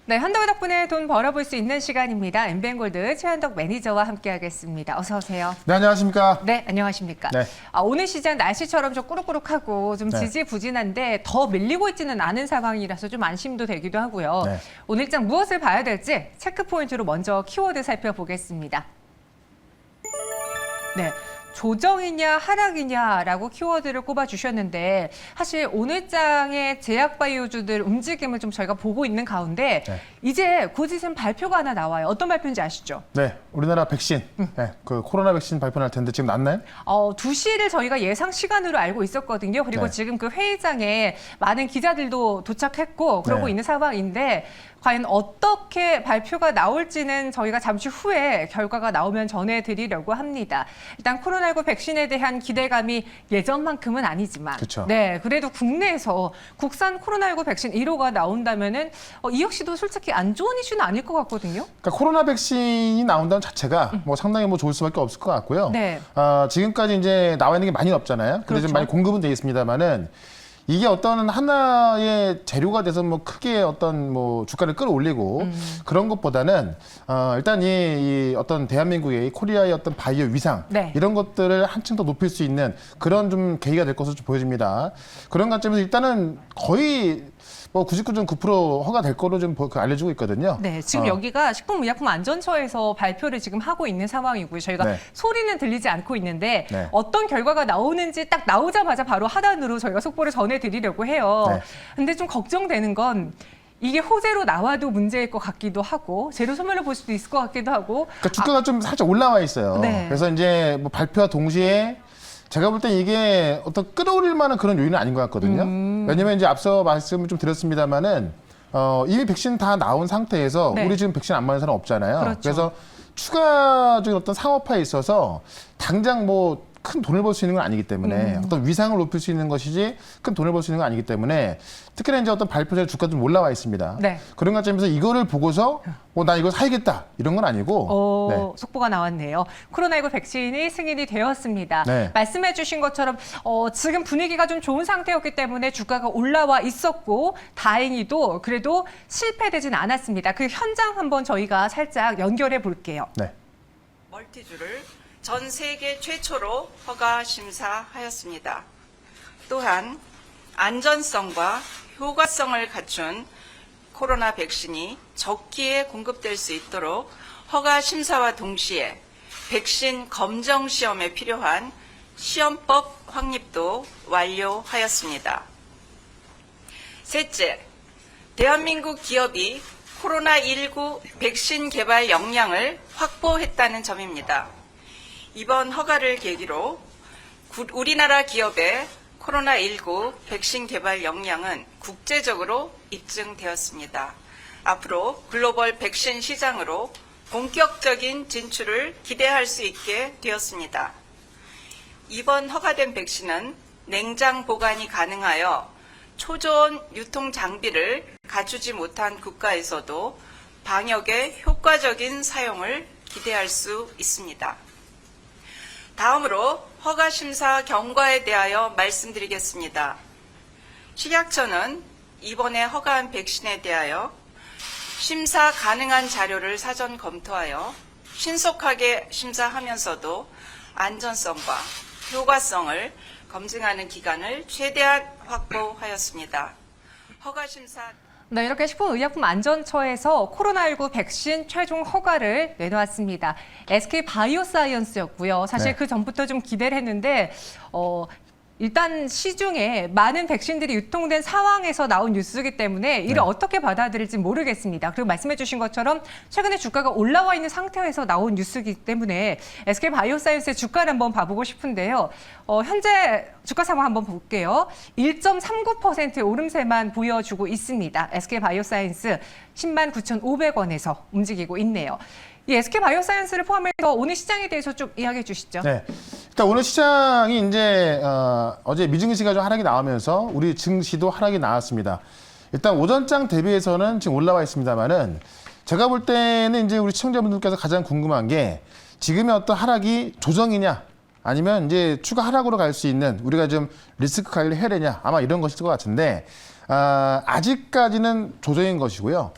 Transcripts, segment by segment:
네, 현덕 덕분에 돈 벌어볼 수 있는 시간입니다. 엠비엔골드 최현덕 매니저와 함께하겠습니다. 어서 오세요. 네, 안녕하십니까? 네, 안녕하십니까? 네. 오늘 시장 날씨처럼 좀 꾸룩꾸룩하고 좀 네. 지지부진한데 더 밀리고 있지는 않은 상황이라서 좀 안심도 되기도 하고요. 네. 오늘장 무엇을 봐야 될지 체크포인트로 먼저 키워드 살펴보겠습니다. 네. 조정이냐 하락이냐라고 키워드를 꼽아주셨는데 사실 오늘 장의 제약바이오주들 움직임을 좀 저희가 보고 있는 가운데 네. 이제 곧 있으면 발표가 하나 나와요. 어떤 발표인지 아시죠? 네, 우리나라 백신, 네, 그 코로나 백신 발표 날 텐데 지금 났나요? 2시를 저희가 예상 시간으로 알고 있었거든요. 그리고 네. 지금 그 회의장에 많은 기자들도 도착했고 그러고 네. 있는 상황인데 과연 어떻게 발표가 나올지는 저희가 잠시 후에 결과가 나오면 전해드리려고 합니다. 일단 코로나19 백신에 대한 기대감이 예전만큼은 아니지만 그쵸. 네, 그래도 국내에서 국산 코로나19 백신 1호가 나온다면은 이 역시도 솔직히 안 좋은 이슈는 아닐 것 같거든요. 그러니까 코로나 백신이 나온다는 자체가 뭐 상당히 뭐 좋을 수밖에 없을 것 같고요. 네. 지금까지 이제 나와 있는 게 많이 없잖아요. 근데 그렇죠. 좀 많이 공급은 돼 있습니다만은 이게 어떤 하나의 재료가 돼서 뭐 크게 어떤 뭐 주가를 끌어올리고 그런 것보다는 일단 이 어떤 대한민국의 이 코리아의 어떤 바이오 위상 네. 이런 것들을 한층 더 높일 수 있는 그런 좀 계기가 될 것으로 좀 보여집니다. 그런 관점에서 일단은 거의 뭐 99.9% 허가될 거로 좀 알려지고 있거든요. 네, 지금 여기가 식품의약품안전처에서 발표를 지금 하고 있는 상황이고요. 저희가 네. 소리는 들리지 않고 있는데 네. 어떤 결과가 나오는지 딱 나오자마자 바로 하단으로 저희가 속보를 전해드리려고 해요. 네. 근데 좀 걱정되는 건 이게 호재로 나와도 문제일 것 같기도 하고 재료 소멸을 볼 수도 있을 것 같기도 하고 그러니까 주가가 좀 살짝 올라와 있어요. 네. 그래서 이제 뭐 발표와 동시에 제가 볼 때 이게 어떤 끌어올릴 만한 그런 요인은 아닌 것 같거든요. 왜냐면 이제 앞서 말씀을 좀 드렸습니다만은 이미 백신 다 나온 상태에서 네. 우리 지금 백신 안 맞는 사람 없잖아요. 그렇죠. 그래서 추가적인 어떤 상업화에 있어서 당장 뭐 큰 돈을 벌 수 있는 건 아니기 때문에 어떤 위상을 높일 수 있는 것이지 큰 돈을 벌 수 있는 건 아니기 때문에 특히나 이제 어떤 발표자 주가 좀 올라와 있습니다. 네. 그런 관점에서 이거를 보고서 나 이거 사야겠다 이런 건 아니고 네. 속보가 나왔네요. 코로나19 백신이 승인이 되었습니다. 네. 말씀해 주신 것처럼 지금 분위기가 좀 좋은 상태였기 때문에 주가가 올라와 있었고 다행히도 그래도 실패되진 않았습니다. 그 현장 한번 저희가 살짝 연결해 볼게요. 네. 멀티주를 전 세계 최초로 허가 심사하였습니다. 또한 안전성과 효과성을 갖춘 코로나 백신이 적기에 공급될 수 있도록 허가 심사와 동시에 백신 검정 시험에 필요한 시험법 확립도 완료하였습니다. 셋째, 대한민국 기업이 코로나19 백신 개발 역량을 확보했다는 점입니다. 이번 허가를 계기로 우리나라 기업의 코로나19 백신 개발 역량은 국제적으로 입증되었습니다. 앞으로 글로벌 백신 시장으로 본격적인 진출을 기대할 수 있게 되었습니다. 이번 허가된 백신은 냉장 보관이 가능하여 초저온 유통 장비를 갖추지 못한 국가에서도 방역에 효과적인 사용을 기대할 수 있습니다. 다음으로 허가 심사 경과에 대하여 말씀드리겠습니다. 식약처는 이번에 허가한 백신에 대하여 심사 가능한 자료를 사전 검토하여 신속하게 심사하면서도 안전성과 효과성을 검증하는 기간을 최대한 확보하였습니다. 허가 심사 네, 이렇게 식품의약품안전처에서 코로나19 백신 최종 허가를 내놓았습니다. SK바이오사이언스였고요. 사실 네. 그 전부터 좀 기대를 했는데 일단 시중에 많은 백신들이 유통된 상황에서 나온 뉴스이기 때문에 이를 네. 어떻게 받아들일지 모르겠습니다. 그리고 말씀해 주신 것처럼 최근에 주가가 올라와 있는 상태에서 나온 뉴스이기 때문에 SK바이오사이언스의 주가를 한번 봐보고 싶은데요. 현재 주가 상황 한번 볼게요. 1.39%의 오름세만 보여주고 있습니다. SK바이오사이언스 10만 9,500원에서 움직이고 있네요. 이 SK바이오사이언스를 포함해서 오늘 시장에 대해서 좀 이야기해 주시죠. 네. 일단 오늘 시장이 이제 어제 미증시가 좀 하락이 나오면서 우리 증시도 하락이 나왔습니다. 일단 오전장 대비해서는 지금 올라와 있습니다만은 제가 볼 때는 이제 우리 시청자분들께서 가장 궁금한 게 지금의 어떤 하락이 조정이냐 아니면 이제 추가 하락으로 갈 수 있는 우리가 좀 리스크 관리를 해야 되냐 아마 이런 것일 것 같은데 아직까지는 조정인 것이고요.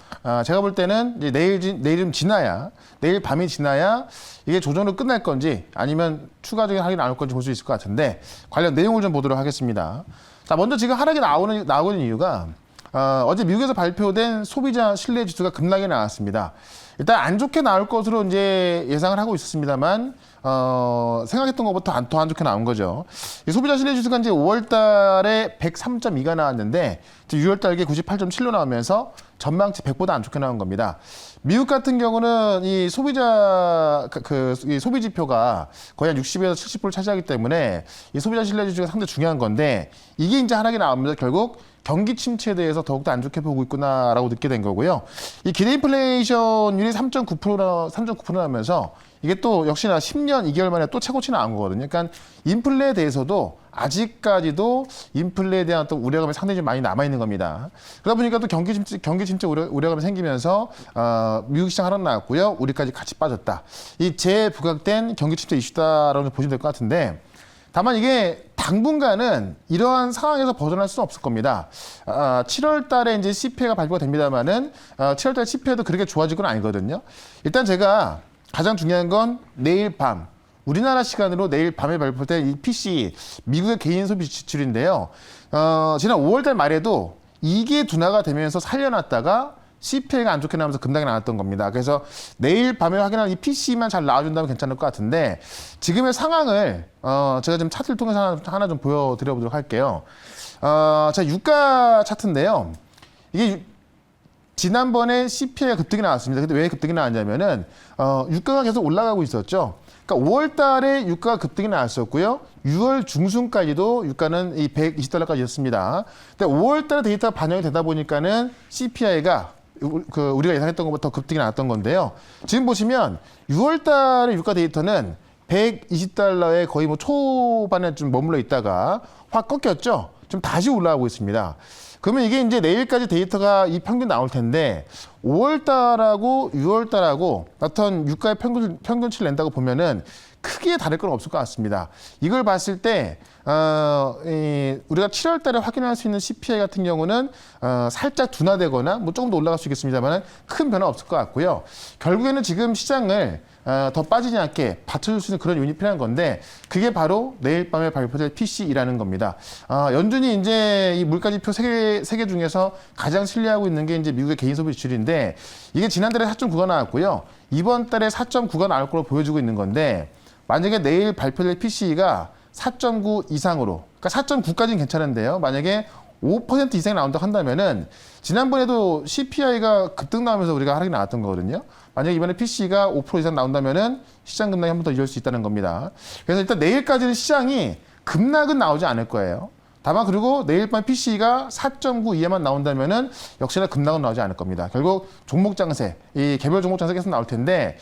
제가 볼 때는 이제 내일 지나야, 내일 밤이 지나야 이게 조정으로 끝날 건지 아니면 추가적인 하락이 나올 건지 볼 수 있을 것 같은데 관련 내용을 좀 보도록 하겠습니다. 자, 먼저 지금 하락이 나오고 있는 이유가 어제 미국에서 발표된 소비자 신뢰 지수가 급락이 나왔습니다. 일단 안 좋게 나올 것으로 이제 예상을 하고 있었습니다만 생각했던 것보다 더 안 좋게 나온 거죠. 이 소비자 신뢰 지수가 이제 5월 달에 103.2가 나왔는데 6월 달에 98.7로 나오면서 전망치 100보다 안 좋게 나온 겁니다. 미국 같은 경우는 이 소비자 이 소비 지표가 거의 한 60에서 70%를 차지하기 때문에 이 소비자 신뢰 지수가 상당히 중요한 건데 이게 이제 하락이 나오면서 결국 경기 침체에 대해서 더욱더 안 좋게 보고 있구나라고 느끼게 된 거고요. 이 기대 인플레이션율이 3.9%나면서 이게 또 역시나 10년 2개월 만에 또 최고치 나온 거거든요. 그러니까 인플레에 대해서도 아직까지도 인플레에 대한 어떤 우려감이 상당히 좀 많이 남아있는 겁니다. 그러다 보니까 또 경기 침체 우려감이 생기면서 미국 시장 하락 나왔고요. 우리까지 같이 빠졌다. 이 재부각된 경기 침체 이슈다라고 보시면 될 것 같은데 다만 이게 당분간은 이러한 상황에서 벗어날 수는 없을 겁니다. 7월 달에 이제 CPI가 발표가 됩니다만은 7월 달 CPI도 그렇게 좋아질 건 아니거든요. 일단 제가 가장 중요한 건 내일 밤, 우리나라 시간으로 내일 밤에 발표될 이 PCE, 미국의 개인 소비 지출인데요. 지난 5월 달 말에도 이게 둔화가 되면서 살려놨다가 CPI가 안 좋게 나오면서 급락이 나왔던 겁니다. 그래서 내일 밤에 확인한 이 PC만 잘 나와준다면 괜찮을 것 같은데 지금의 상황을 제가 좀 차트를 통해서 하나 좀 보여드려 보도록 할게요. 자, 유가 차트인데요. 이게 지난번에 CPI가 급등이 나왔습니다. 근데 왜 급등이 나왔냐면은 유가가 계속 올라가고 있었죠. 그러니까 5월 달에 유가가 급등이 나왔었고요. 6월 중순까지도 유가는 이 120달러까지였습니다. 근데 5월 달에 데이터가 반영이 되다 보니까는 CPI가 우리가 예상했던 것보다 더 급등이 나왔던 건데요. 지금 보시면 6월 달의 유가 데이터는 120달러에 거의 뭐 초반에 좀 머물러 있다가 확 꺾였죠. 좀 다시 올라가고 있습니다. 그러면 이게 이제 내일까지 데이터가 이 평균 나올 텐데 5월 달하고 6월 달하고 어떤 유가의 평균치를 낸다고 보면은 크게 다를 건 없을 것 같습니다. 이걸 봤을 때 우리가 7월 달에 확인할 수 있는 CPI 같은 경우는 살짝 둔화되거나 뭐 조금 더 올라갈 수 있겠습니다만 큰 변화 없을 것 같고요. 결국에는 지금 시장을 더 빠지지 않게 받쳐줄 수 있는 그런 요인이 필요한 건데 그게 바로 내일 밤에 발표될 PCE라는 겁니다. 연준이 이제 이 물가지표 세 개 중에서 가장 신뢰하고 있는 게 이제 미국의 개인 소비 지출인데 이게 지난달에 4.9가 나왔고요. 이번 달에 4.9가 나올 걸로 보여주고 있는 건데 만약에 내일 발표될 PCE가 4.9 이상으로, 그러니까 4.9까지는 괜찮은데요. 만약에 5% 이상이 나온다고 한다면은 지난번에도 CPI가 급등 나오면서 우리가 하락이 나왔던 거거든요. 만약에 이번에 PC가 5% 이상 나온다면은 시장 급락이 한 번 더 이어질 수 있다는 겁니다. 그래서 일단 내일까지는 시장이 급락은 나오지 않을 거예요. 다만 그리고 내일 밤 PC가 4.9 이하만 나온다면은 역시나 급락은 나오지 않을 겁니다. 결국 종목 장세, 이 개별 종목 장세 계속 나올 텐데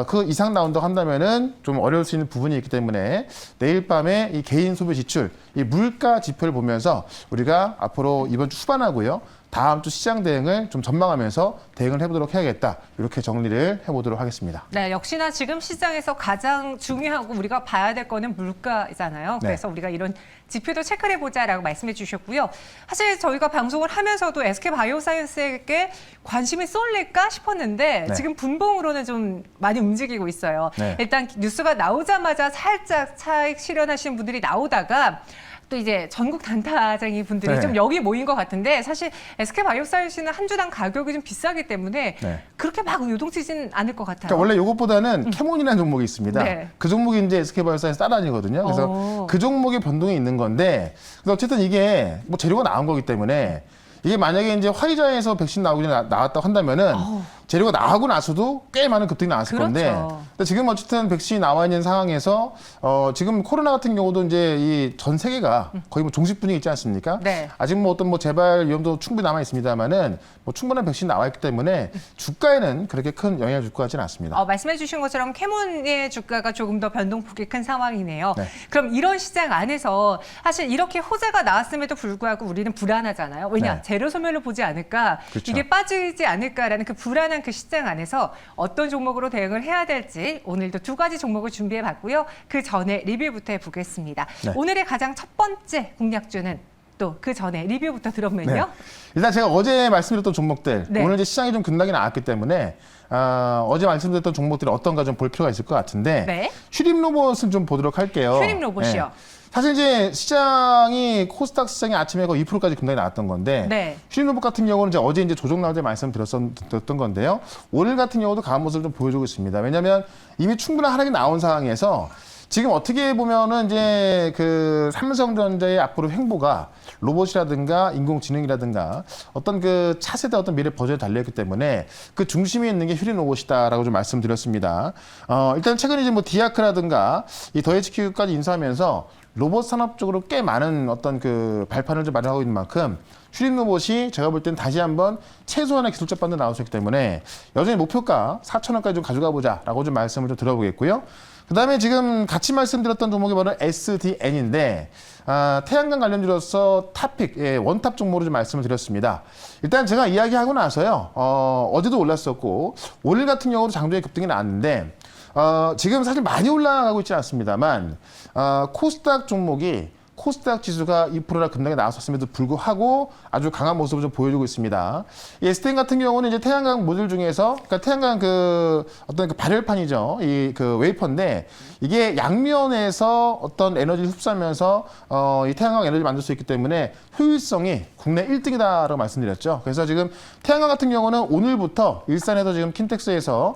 그 이상 나온다고 한다면은 좀 어려울 수 있는 부분이 있기 때문에 내일 밤에 이 개인 소비 지출, 이 물가 지표를 보면서 우리가 앞으로 이번 주 후반하고요. 다음 주 시장 대응을 좀 전망하면서 대응을 해보도록 해야겠다. 이렇게 정리를 해보도록 하겠습니다. 네, 역시나 지금 시장에서 가장 중요하고 우리가 봐야 될 거는 물가잖아요. 그래서 우리가 이런 지표도 체크를 해보자라고 말씀해 주셨고요. 사실 저희가 방송을 하면서도 SK바이오사이언스에게 관심이 쏠릴까 싶었는데 지금 분봉으로는 좀 많이 움직이고 있어요. 일단 뉴스가 나오자마자 살짝 차익 실현하시는 분들이 나오다가 또 이제 전국 단타쟁이 분들이 좀 여기 모인 것 같은데 사실 SK바이오사이언스는 한 주당 가격이 좀 비싸기 때문에 그렇게 막 요동치진 않을 것 같아요. 그러니까 원래 이것보다는 캐몬이라는 종목이 있습니다. 그 종목이 이제 SK바이오사이언스 따라다니거든요. 그래서 그 종목의 변동이 있는 건데 어쨌든 이게 뭐 재료가 나온 거기 때문에 이게 만약에 이제 화이자에서 백신 나오기 전에 나왔다고 한다면은 재료가 나오고 나서도 꽤 많은 급등이 나왔을 건데 근데 지금 어쨌든 백신이 나와 있는 상황에서 지금 코로나 같은 경우도 이제 이 전 세계가 거의 뭐 종식 분위기 있지 않습니까? 아직 뭐 어떤 뭐 재발 위험도 충분히 남아 있습니다만은 뭐 충분한 백신이 나와 있기 때문에 주가에는 그렇게 큰 영향을 줄 것 같지는 않습니다. 말씀해 주신 것처럼 캐몬의 주가가 조금 더 변동폭이 큰 상황이네요. 그럼 이런 시장 안에서 사실 이렇게 호재가 나왔음에도 불구하고 우리는 불안하잖아요. 왜냐? 재료 소멸로 보지 않을까? 이게 빠지지 않을까라는 그 불안한 그 시장 안에서 어떤 종목으로 대응을 해야 될지 오늘도 두 가지 종목을 준비해 봤고요. 그 전에 리뷰부터 해보겠습니다. 오늘의 가장 첫 번째 공략주는 또 그 전에 리뷰부터 들어보면요. 네. 일단 제가 어제 말씀드렸던 종목들 네. 오늘 이제 시장이 좀 급락이 나왔기 때문에 어제 말씀드렸던 종목들이 어떤가 좀 볼 필요가 있을 것 같은데 네. 휴림 로봇을 좀 보도록 할게요. 휴림 로봇이요. 네. 사실 이제 시장이 코스닥 시장이 아침에 거의 2%까지 급락이 나왔던 건데 네. 휴림 로봇 같은 경우는 이제 어제 이제 조정 나올 때 말씀드렸던 건데요. 오늘 같은 경우도 강한 모습을 좀 보여주고 있습니다. 왜냐하면 이미 충분한 하락이 나온 상황에서 지금 어떻게 보면은 이제 그 삼성전자의 앞으로 행보가 로봇이라든가 인공지능이라든가 어떤 그 차세대 어떤 미래 버전에 달려있기 때문에 그 중심에 있는 게 휴림 로봇이다라고 좀 말씀드렸습니다. 일단 최근에 이제 뭐 디아크라든가 이 더HQ까지 인수하면서 로봇 산업 쪽으로 꽤 많은 어떤 그 발판을 좀 마련하고 있는 만큼 휴림 로봇이 제가 볼 때는 다시 한번 최소한의 기술적 반도 나올 수 있기 때문에 여전히 목표가 4,000원까지 좀 가져가 보자라고 좀 말씀을 좀 들어보겠고요. 그다음에 지금 같이 말씀드렸던 종목이 바로 SDN인데 태양광 관련주로서 탑픽, 원탑 종목으로 좀 말씀을 드렸습니다. 일단 제가 이야기하고 나서요. 어제도 올랐었고 오늘 같은 경우도 장중에 급등이 나왔는데 지금 사실 많이 올라가고 있지 않습니다만 코스닥 종목이 코스닥 지수가 2%나 급락에 나왔었음에도 불구하고 아주 강한 모습을 좀 보여주고 있습니다. 이 SDN 같은 경우는 이제 태양광 모듈 중에서, 그러니까 태양광 그 어떤 그 발열판이죠. 이 그 웨이퍼인데 이게 양면에서 어떤 에너지를 흡수하면서 이 태양광 에너지를 만들 수 있기 때문에 효율성이 국내 1등이다라고 말씀드렸죠. 그래서 지금 태양광 같은 경우는 오늘부터 일산에서 지금 킨텍스에서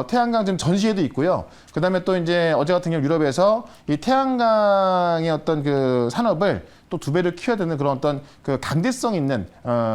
태양광 지금 전시회도 있고요. 그다음에 또 이제 어제 같은 경우 유럽에서 이 태양광의 어떤 그 산업을 또 2배를 키워야 되는 그런 어떤 그 강제성 있는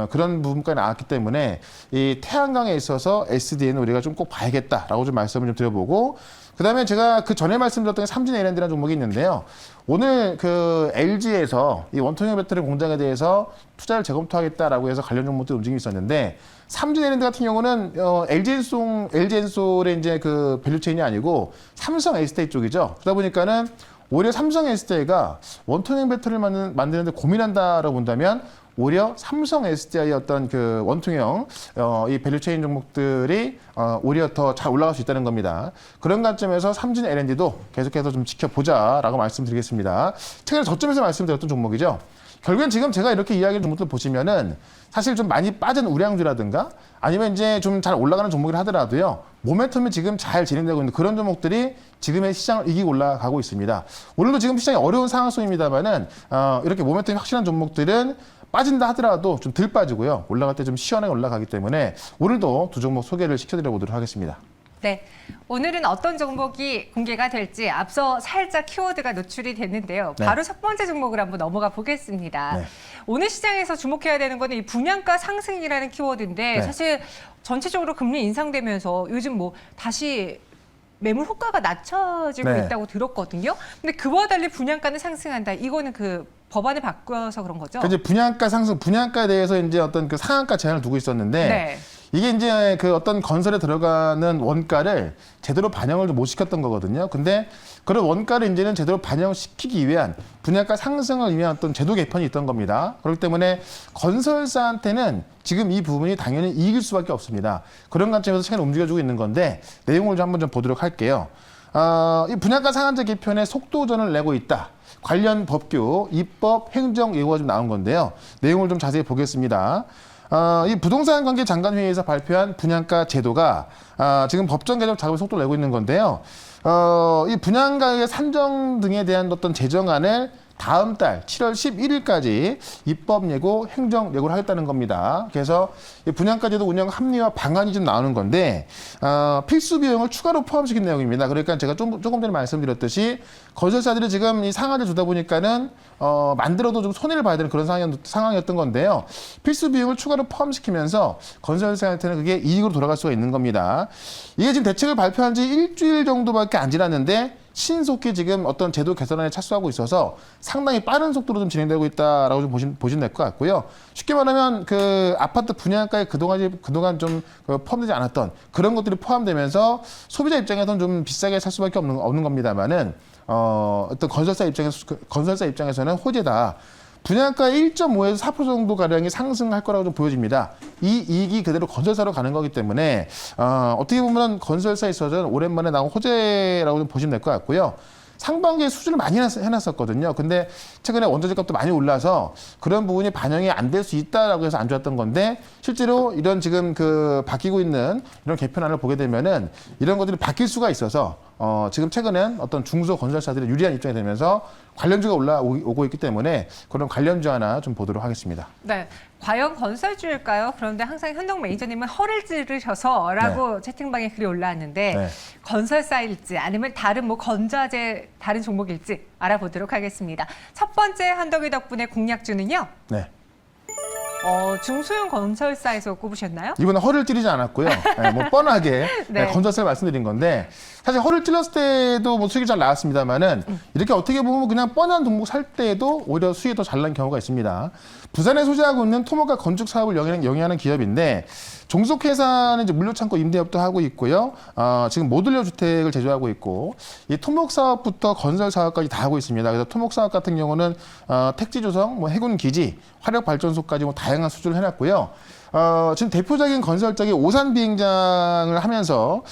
그런 부분까지 나왔기 때문에 이 태양광에 있어서 SDN은 우리가 좀 꼭 봐야겠다라고 좀 말씀을 좀 드려보고, 그다음에 제가 그 전에 말씀드렸던 게 삼진 L&D라는 종목이 있는데요. 오늘 그 LG에서 이 원통형 배터리 공장에 대해서 투자를 재검토하겠다라고 해서 관련 종목들 움직임이 있었는데, 삼진 L&D 같은 경우는 LG엔솔의 이제 그 밸류체인이 아니고 삼성 에스테이 쪽이죠. 그러다 보니까는 오히려 삼성 에스테이가 원통형 배터리를 만드는데 고민한다라고 본다면 오히려 삼성 SDI의 어떤 그 원통형 이 밸류체인 종목들이 오히려 더 잘 올라갈 수 있다는 겁니다. 그런 관점에서 삼진 L&D도 계속해서 좀 지켜보자라고 말씀드리겠습니다. 최근에 저점에서 말씀드렸던 종목이죠. 결국엔 지금 제가 이렇게 이야기하는 종목들 보시면은 사실 좀 많이 빠진 우량주라든가 아니면 이제 좀 잘 올라가는 종목이라 하더라도요, 모멘텀이 지금 잘 진행되고 있는 그런 종목들이 지금의 시장을 이기고 올라가고 있습니다. 오늘도 지금 시장이 어려운 상황 속입니다만은 이렇게 모멘텀이 확실한 종목들은 빠진다 하더라도 좀 덜 빠지고요, 올라갈 때 좀 시원하게 올라가기 때문에 오늘도 두 종목 소개를 시켜드려 보도록 하겠습니다. 네, 오늘은 어떤 종목이 공개가 될지 앞서 살짝 키워드가 노출이 됐는데요. 네. 바로 첫 번째 종목을 한번 넘어가 보겠습니다. 네. 오늘 시장에서 주목해야 되는 거는 이 분양가 상승이라는 키워드인데 네. 사실 전체적으로 금리 인상되면서 요즘 뭐 다시 매물 호가가 낮춰지고 네. 있다고 들었거든요. 근데 그와 달리 분양가는 상승한다. 이거는 그 법안을 바꿔서 그런 거죠? 이제 분양가 상승, 분양가에 대해서 이제 어떤 그 상한가 제한을 두고 있었는데 네. 이게 이제 그 어떤 건설에 들어가는 원가를 제대로 반영을 못 시켰던 거거든요. 근데 그런 원가를 이제는 제대로 반영시키기 위한 분양가 상승을 위한 어떤 제도 개편이 있던 겁니다. 그렇기 때문에 건설사한테는 지금 이 부분이 당연히 이익일 수밖에 없습니다. 그런 관점에서 최근에 움직여주고 있는 건데 내용을 좀 한번 좀 보도록 할게요. 이 분양가 상한제 개편에 속도전을 내고 있다. 관련 법규, 입법, 행정 예고가 좀 나온 건데요. 내용을 좀 자세히 보겠습니다. 이 부동산 관계 장관회의에서 발표한 분양가 제도가 지금 법정 개정 작업에 속도를 내고 있는 건데요. 이 분양가의 산정 등에 대한 어떤 제정안을 다음 달 7월 11일까지 입법 예고, 행정 예고를 하겠다는 겁니다. 그래서 이 분양가 제도 운영 합리화 방안이 좀 나오는 건데 필수 비용을 추가로 포함시킨 내용입니다. 그러니까 제가 조금 전에 말씀드렸듯이 건설사들이 지금 이 상한제 주다 보니까는 만들어도 좀 손해를 봐야 되는 그런 상황이었던 건데요. 필수 비용을 추가로 포함시키면서 건설사한테는 그게 이익으로 돌아갈 수가 있는 겁니다. 이게 지금 대책을 발표한 지 일주일 정도밖에 안 지났는데 신속히 지금 어떤 제도 개선안에 착수하고 있어서 상당히 빠른 속도로 좀 진행되고 있다라고 좀 보시면 될 것 같고요. 쉽게 말하면 그 아파트 분양가에 그동안 좀 포함되지 않았던 그런 것들이 포함되면서 소비자 입장에서는 좀 비싸게 살 수밖에 없는 겁니다만은 어떤 건설사 입장에서는 호재다. 분양가 1.5에서 4% 정도 가량이 상승할 거라고 좀 보여집니다. 이 이익이 그대로 건설사로 가는 거기 때문에 어떻게 보면 건설사에 있어서는 오랜만에 나온 호재라고 좀 보시면 될 것 같고요. 상반기에 수주를 많이 해놨었거든요. 근데 최근에 원자재 값도 많이 올라서 그런 부분이 반영이 안 될 수 있다라고 해서 안 좋았던 건데 실제로 이런 지금 그 바뀌고 있는 이런 개편안을 보게 되면은 이런 것들이 바뀔 수가 있어서 지금 최근엔 어떤 중소 건설사들이 유리한 입장이 되면서 관련주가 올라오고 있기 때문에 그런 관련주 하나 좀 보도록 하겠습니다. 네. 과연 건설주일까요? 그런데 항상 현동 매니저님은 허를 찌르셔서라고 채팅방에 글이 올라왔는데 네. 건설사일지 아니면 다른 뭐 건자재 다른 종목일지 알아보도록 하겠습니다. 첫 번째 한덕이 덕분에 공략주는요. 네. 중소형 건설사에서 꼽으셨나요? 이번에 허를 찌르지 않았고요. 네, 뭐 뻔하게 네. 건설사를 말씀드린 건데 사실 허를 찔렀을 때도 뭐 수익이 잘 나왔습니다만은 이렇게 어떻게 보면 그냥 뻔한 종목 살 때도 오히려 수익이 더 잘 난 경우가 있습니다. 부산에 소재하고 있는 토목과 건축 사업을 영위하는 기업인데 종속회사는 이제 물류창고 임대업도 하고 있고요. 지금 모듈러 주택을 제조하고 있고 이 토목 사업부터 건설 사업까지 다 하고 있습니다. 그래서 토목 사업 같은 경우는 택지 조성, 뭐 해군 기지, 화력 발전소까지 뭐 다양한 수주를 해놨고요. 지금 대표적인 건설적이 오산 비행장을 하면서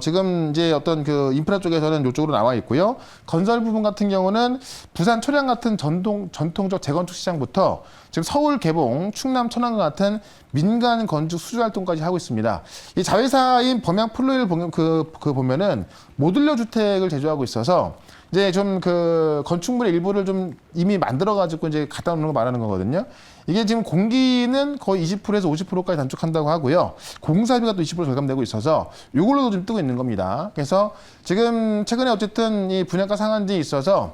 지금 이제 어떤 그 인프라 쪽에서는 이쪽으로 나와 있고요. 건설 부분 같은 경우는 부산 초량 같은 전통적 재건축 시장부터 지금 서울 개봉, 충남 천안 같은 민간 건축 수주 활동까지 하고 있습니다. 이 자회사인 범양 플로이를 보면은 모듈러 주택을 제조하고 있어서 이제 좀 그 건축물의 일부를 좀 이미 만들어가지고 이제 갖다 놓는 거 말하는 거거든요. 이게 지금 공기는 거의 20%에서 50%까지 단축한다고 하고요. 공사비가 또 20% 절감되고 있어서 이걸로도 좀 뜨고 있는 겁니다. 그래서 지금 최근에 어쨌든 이 분양가 상한제에 있어서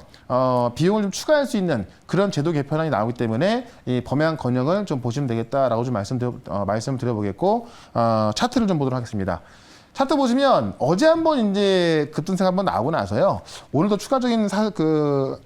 비용을 좀 추가할 수 있는 그런 제도 개편안이 나오기 때문에 이 범양 건영을 좀 보시면 되겠다라고 좀 말씀을 드려보겠고 차트를 좀 보도록 하겠습니다. 차트 보시면 어제 한번 이제 급등세가 한번 나오고 나서요. 오늘도 추가적인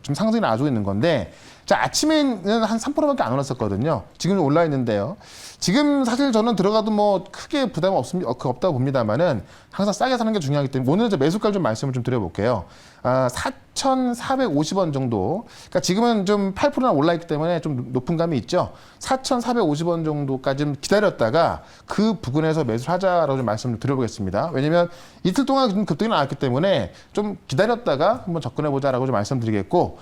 좀 상승이 나와주고 있는 건데 자, 아침에는 한 3%밖에 안 올랐었거든요. 지금 올라 있는데요. 지금 사실 저는 들어가도 뭐 크게 부담 없다고 봅니다만은 항상 싸게 사는 게 중요하기 때문에 오늘 저 매수가를 좀 말씀을 좀 드려볼게요. 4,450원 정도. 그러니까 지금은 좀 8%나 올라 있기 때문에 좀 높은 감이 있죠. 4,450원 정도까지 좀 기다렸다가 그 부근에서 매수를 하자라고 좀 말씀을 드려보겠습니다. 왜냐면 이틀 동안 좀 급등이 나왔기 때문에 좀 기다렸다가 한번 접근해보자라고 좀 말씀드리겠고,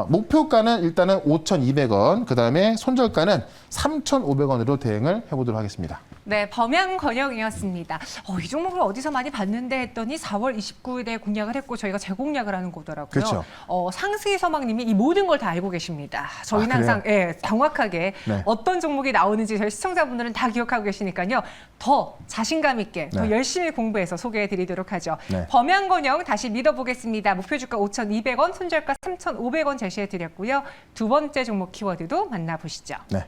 목표가는 일단은 5,200원, 그 다음에 손절가는 3,500원으로 대응을 해보도록 하겠습니다. 네, 범양 건영이었습니다. 이 종목을 어디서 많이 봤는데 했더니 4월 29일에 공략을 했고 저희가 재공략을 하는 거더라고요. 그렇죠. 상승희 서망님이 이 모든 걸 다 알고 계십니다. 저희는 항상 정확하게 네. 어떤 종목이 나오는지 저희 시청자분들은 다 기억하고 계시니까요. 더 자신감 있게 더 네. 열심히 공부해서 소개해드리도록 하죠. 네. 범양 건영 다시 믿어보겠습니다. 목표 주가 5,200원, 손절가 3,500원 제시해드렸고요. 두 번째 종목 키워드도 만나보시죠. 네.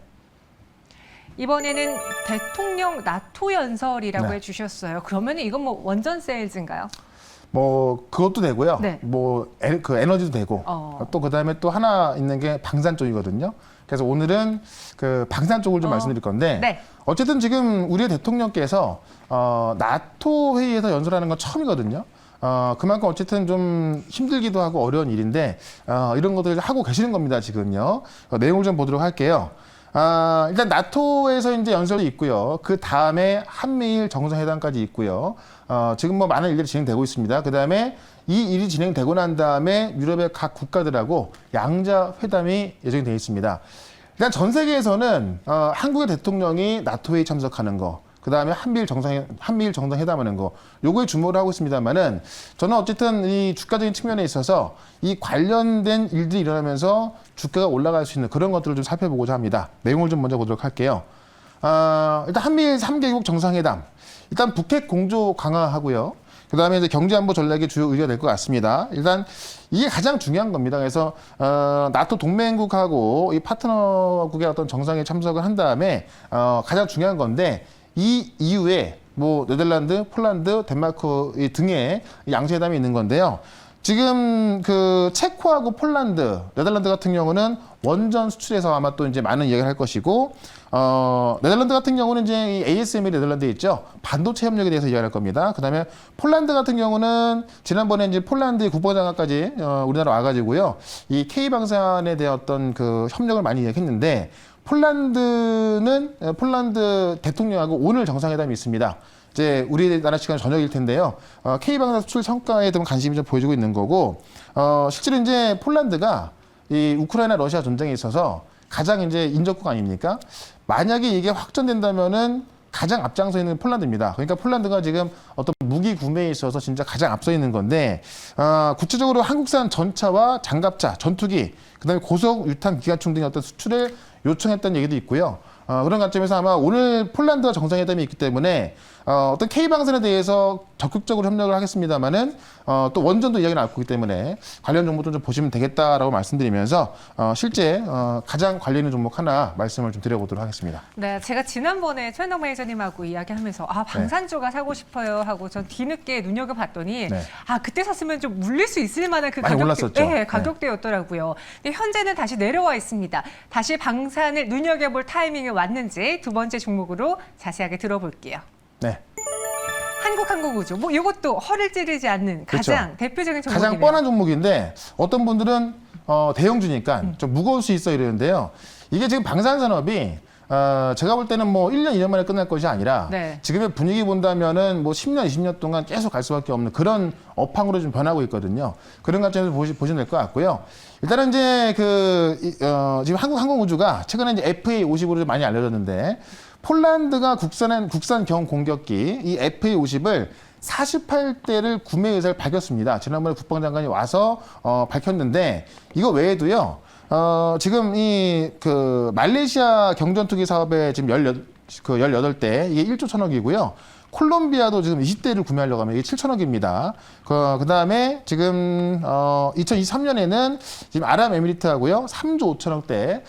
이번에는 대통령 나토 연설이라고 네. 해주셨어요. 그러면 이건 뭐 원전 세일즈인가요? 뭐 그것도 되고요. 네. 뭐 그 에너지도 되고 또 그다음에 또 하나 있는 게 방산 쪽이거든요. 그래서 오늘은 그 방산 쪽을 좀 말씀드릴 건데 네. 어쨌든 지금 우리 대통령께서 나토 회의에서 연설하는 건 처음이거든요. 그만큼 어쨌든 좀 힘들기도 하고 어려운 일인데 이런 것들을 하고 계시는 겁니다. 지금요. 내용을 좀 보도록 할게요. 일단 나토에서 이제 연설이 있고요. 그 다음에 한미일 정상회담까지 있고요. 지금 뭐 많은 일들이 진행되고 있습니다. 그 다음에 이 일이 진행되고 난 다음에 유럽의 각 국가들하고 양자 회담이 예정이 되어 있습니다. 일단 전 세계에서는 한국의 대통령이 나토회의 참석하는 거, 그 다음에 한미일 정상회담하는 거, 요거에 주목을 하고 있습니다만은 저는 어쨌든 이 주가적인 측면에 있어서 이 관련된 일들이 일어나면서 주가가 올라갈 수 있는 그런 것들을 좀 살펴보고자 합니다. 내용을 좀 먼저 보도록 할게요. 일단 한미일 3개국 정상회담. 일단 북핵 공조 강화하고요. 그 다음에 이제 경제안보 전략의 주요 의제가 될 것 같습니다. 일단 이게 가장 중요한 겁니다. 그래서 나토 동맹국하고 이 파트너국의 어떤 정상에 참석을 한 다음에 가장 중요한 건데 이 이후에 뭐 네덜란드, 폴란드, 덴마크 등의 양자회담이 있는 건데요. 지금 그 체코하고 폴란드, 네덜란드 같은 경우는 원전 수출에서 아마 또 이제 많은 이야기를 할 것이고, 네덜란드 같은 경우는 이제 이 ASML 네덜란드에 있죠. 반도체 협력에 대해서 이야기할 겁니다. 그 다음에 폴란드 같은 경우는 지난번에 이제 폴란드 국방장관까지 우리나라 와가지고요. 이 K방산에 대한 어떤 그 협력을 많이 이야기했는데, 폴란드 대통령하고 오늘 정상회담이 있습니다. 이제 우리나라 시간 저녁일 텐데요. K방사 수출 성과에 대한 관심이 좀 보여지고 있는 거고, 실제로 이제 폴란드가 이 우크라이나 러시아 전쟁에 있어서 가장 이제 인접국 아닙니까? 만약에 이게 확전된다면은 가장 앞장서 있는 폴란드입니다. 그러니까 폴란드가 지금 어떤 무기 구매에 있어서 진짜 가장 앞서 있는 건데, 구체적으로 한국산 전차와 장갑차, 전투기, 그다음에 고속 유탄 기관총 등의 어떤 수출을 요청했다는 얘기도 있고요. 그런 관점에서 아마 오늘 폴란드와 정상회담이 있기 때문에 어떤 K방산에 대해서 적극적으로 협력을 하겠습니다만은 또 원전도 이야기 나왔기 때문에 관련 정보도 좀 보시면 되겠다라고 말씀드리면서 실제 가장 관련 있는 종목 하나 말씀을 좀 드려보도록 하겠습니다. 네, 제가 지난번에 최현덕 매니저님하고 이야기하면서 방산주가 사고 싶어요 하고 전 뒤늦게 눈여겨봤더니 네. 그때 샀으면 좀 물릴 수 있을 만한 그 많이 올랐었죠. 네, 가격대였더라고요. 근데 현재는 다시 내려와 있습니다. 다시 방산을 눈여겨볼 타이밍이 왔는지 두 번째 종목으로 자세하게 들어볼게요. 네. 한국항공우주, 뭐 이것도 허를 찌르지 않는 가장 그렇죠. 대표적인 종목이네요. 가장 뻔한 종목인데 어떤 분들은 대형주니까 좀 무거울 수 있어 이러는데요. 이게 지금 방산산업이 제가 볼 때는 뭐 1년, 2년 만에 끝날 것이 아니라 네. 지금의 분위기 본다면은 뭐 10년, 20년 동안 계속 갈 수밖에 없는 그런 업황으로 좀 변하고 있거든요. 그런 관점에서 보시면 될 것 같고요. 일단은 이제 지금 한국항공우주가 최근에 이제 FA50으로 좀 많이 알려졌는데 폴란드가 국산 경 공격기 이 FA50을 48대를 구매 의사를 밝혔습니다. 지난번에 국방장관이 와서 밝혔는데 이거 외에도요. 지금 말레이시아 경전투기 사업에 지금 18대 이게 1조 1,000억이고요. 콜롬비아도 지금 20대를 구매하려고 하면 이게 7,000억입니다. 그다음에 지금 2023년에는 지금 아랍에미리트하고요. 3조 5천억대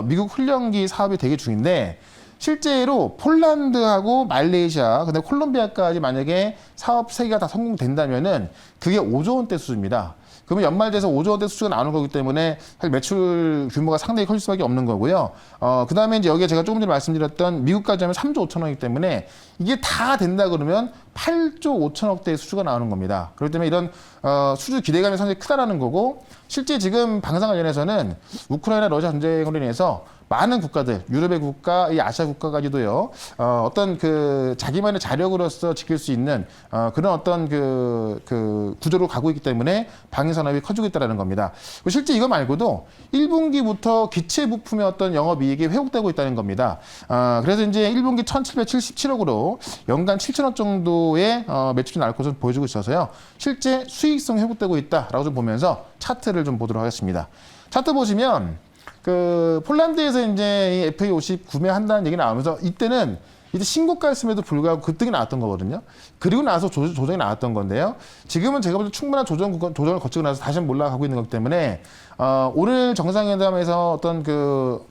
미국 훈련기 사업이 대기 중인데 실제로 폴란드하고 말레이시아, 그다음에 콜롬비아까지 만약에 사업 3개가 다 성공된다면은 그게 5조 원대 수준입니다. 그러면 연말돼서 5조 원대 수주가 나오는 거기 때문에 사실 매출 규모가 상당히 커질 수밖에 없는 거고요. 그다음에 이제 여기에 제가 조금 전에 말씀드렸던 미국까지 하면 3조 5천억이기 때문에 이게 다 된다 그러면 8조 5천억대의 수주가 나오는 겁니다. 그렇기 때문에 이런 수주 기대감이 상당히 크다라는 거고 실제 지금 방산 관련해서는 우크라이나 러시아 전쟁으로 인해서 많은 국가들, 유럽의 국가, 이 아시아 국가까지도요, 어떤 자기만의 자력으로서 지킬 수 있는, 그런 어떤 구조로 가고 있기 때문에 방위산업이 커지고 있다는 겁니다. 실제 이거 말고도 1분기부터 기체 부품의 어떤 영업이익이 회복되고 있다는 겁니다. 그래서 이제 1분기 1,777억으로 연간 7천억 정도의 매출이 나올 것으로 보여지고 있어서요, 실제 수익성 회복되고 있다라고 좀 보면서 차트를 좀 보도록 하겠습니다. 차트 보시면, 폴란드에서 이제 이 FA50 구매한다는 얘기 나오면서 이때는 이제 신고가였음에도 불구하고 급등이 나왔던 거거든요. 그리고 나서 조정이 나왔던 건데요. 지금은 제가 볼 때 충분한 조정을 거치고 나서 다시 한번 올라가고 있는 거기 때문에 오늘 정상회담에서 어떤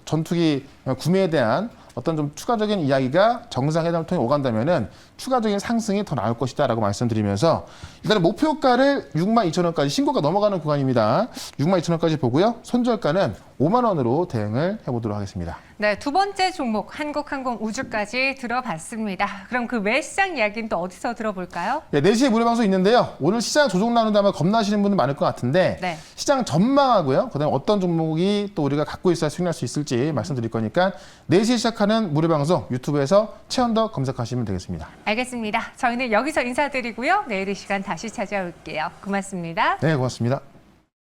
전투기 구매에 대한 어떤 좀 추가적인 이야기가 정상회담을 통해 오간다면은 추가적인 상승이 더 나올 것이다라고 말씀드리면서 일단 목표가를 62,000원까지 신고가 넘어가는 구간입니다. 62,000원까지 보고요. 손절가는 5만 원으로 대응을 해보도록 하겠습니다. 네, 두 번째 종목 한국항공우주까지 들어봤습니다. 그럼 그 외시장 이야기는 또 어디서 들어볼까요? 네, 4시에 무료방송 있는데요. 오늘 시장 조정 나눈다면 겁나시는 분들 많을 것 같은데 네. 시장 전망하고요. 그다음에 어떤 종목이 또 우리가 갖고 있어야 수익날 수 있을지 말씀드릴 거니까 4시에 시작하는 무료방송 유튜브에서 최현덕 검색하시면 되겠습니다. 알겠습니다. 저희는 여기서 인사드리고요. 내일 이 시간 다시 찾아올게요. 고맙습니다. 네, 고맙습니다.